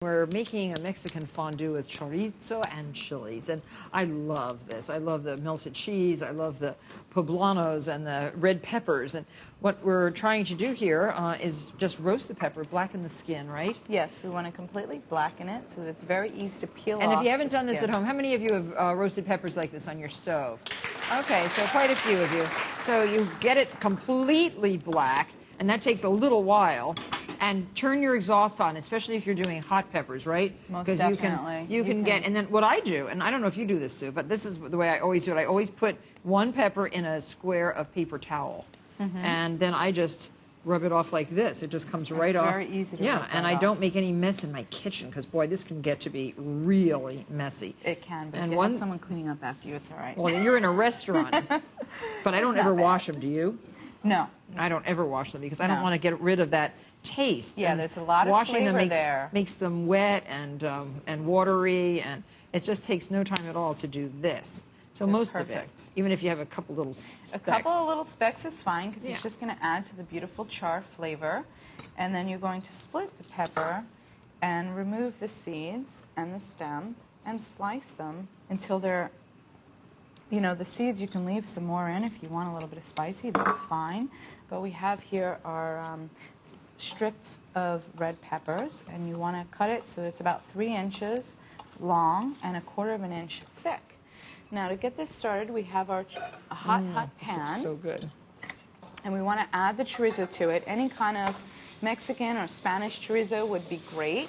We're making a Mexican fondue with chorizo and chiles, and I love this. I love the melted cheese, I love the poblanos and the red peppers, and what we're trying to do here is just roast the pepper, blacken the skin, right? Yes, we want to completely blacken it so that it's very easy to peel off. And if you haven't done this at home, how many of you have roasted peppers like this on your stove? Okay, so quite a few of you. So you get it completely black, and that takes a little while. And turn your exhaust on, especially if you're doing hot peppers, right? Most definitely. You can get, and then what I do, and I don't know if you do this, Sue, but this is the way I always do it. I always put one pepper in a square of paper towel, and then I just rub it off like this. It just comes right off. It's very easy to rub Yeah, and I don't make any mess in my kitchen, because boy, this can get to be really messy. It can, but and if you have someone cleaning up after you, it's all right. Well, you're in a restaurant, but I don't ever wash them, do you? No. I don't ever wash them because I don't want to get rid of that taste. Yeah, and there's a lot of washing flavor them there. makes them wet and watery, and it just takes no time at all to do this. So most of it, even if you have a couple little specks. A couple of little specks is fine because it's just going to add to the beautiful char flavor. And then you're going to split the pepper and remove the seeds and the stem and slice them until they're, you know, the seeds you can leave some more in if you want a little bit of spicy, that's fine. But we have here our strips of red peppers, and you want to cut it so it's about 3 inches long and 1/4 of an inch thick. Now to get this started, we have our hot pan. This is so good. And we want to add the chorizo to it. Any kind of Mexican or Spanish chorizo would be great.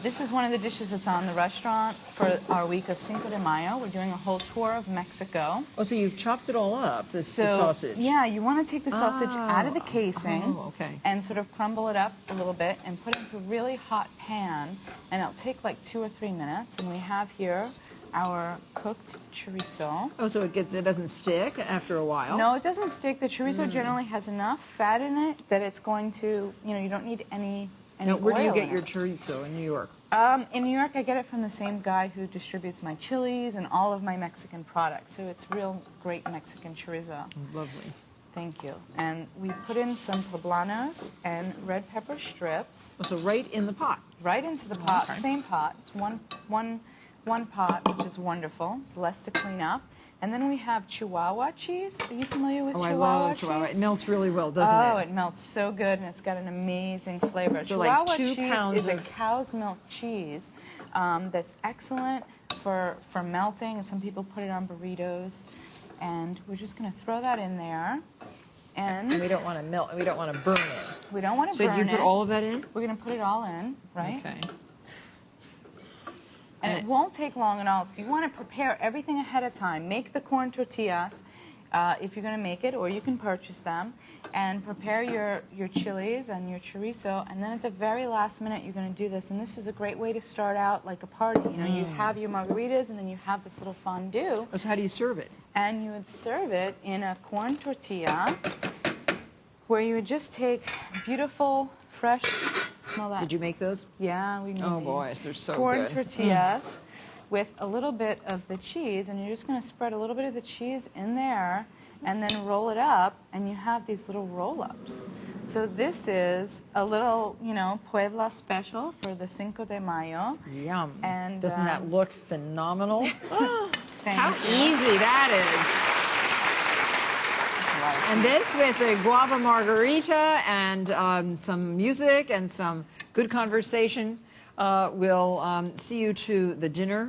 This is one of the dishes that's on the restaurant for our week of Cinco de Mayo. We're doing a whole tour of Mexico. Oh, so you've chopped it all up, the sausage. Yeah, you want to take the sausage out of the casing okay. and sort of crumble it up a little bit and put it into a really hot pan, and it'll take like 2 or 3 minutes. And we have here our cooked chorizo. Oh, so it doesn't stick after a while? No, it doesn't stick. The chorizo generally has enough fat in it that it's going to, you know, you don't need any Now, where do you get oil your chorizo in New York? In New York, I get it from the same guy who distributes my chilies and all of my Mexican products. So it's real great Mexican chorizo. Lovely. Thank you. And we put in some poblanos and red pepper strips. Oh, so right in the pot? Right into the pot, same pot. It's one pot, which is wonderful. It's less to clean up. And then we have Chihuahua cheese. Are you familiar with Chihuahua cheese? I love Chihuahua. It melts really well, doesn't it? Oh, it melts so good, and it's got an amazing flavor. So Chihuahua like 2 cheese pounds is a cow's milk cheese that's excellent for melting, and some people put it on burritos. And we're just going to throw that in there. And we don't want to melt, we don't want to burn it. We don't want to burn it. So did you put all of that in? We're going to put it all in, right? Okay. And it won't take long at all, so you want to prepare everything ahead of time. Make the corn tortillas if you're going to make it, or you can purchase them, and prepare your chilies and your chorizo, and then at the very last minute you're going to do this. And this is a great way to start out like a party. You know, you have your margaritas, and then you have this little fondue. So how do you serve it? And you would serve it in a corn tortilla, where you would just take beautiful, fresh... Smell that. Did you make those? Yeah, we made these. Oh boy, they're so good. Corn tortillas with a little bit of the cheese, and you're just going to spread a little bit of the cheese in there and then roll it up, and you have these little roll-ups. So this is a little, you know, Puebla special for the Cinco de Mayo. Yum. And doesn't that look phenomenal? How easy that is. And this with a guava margarita and some music and some good conversation will see you to the dinner.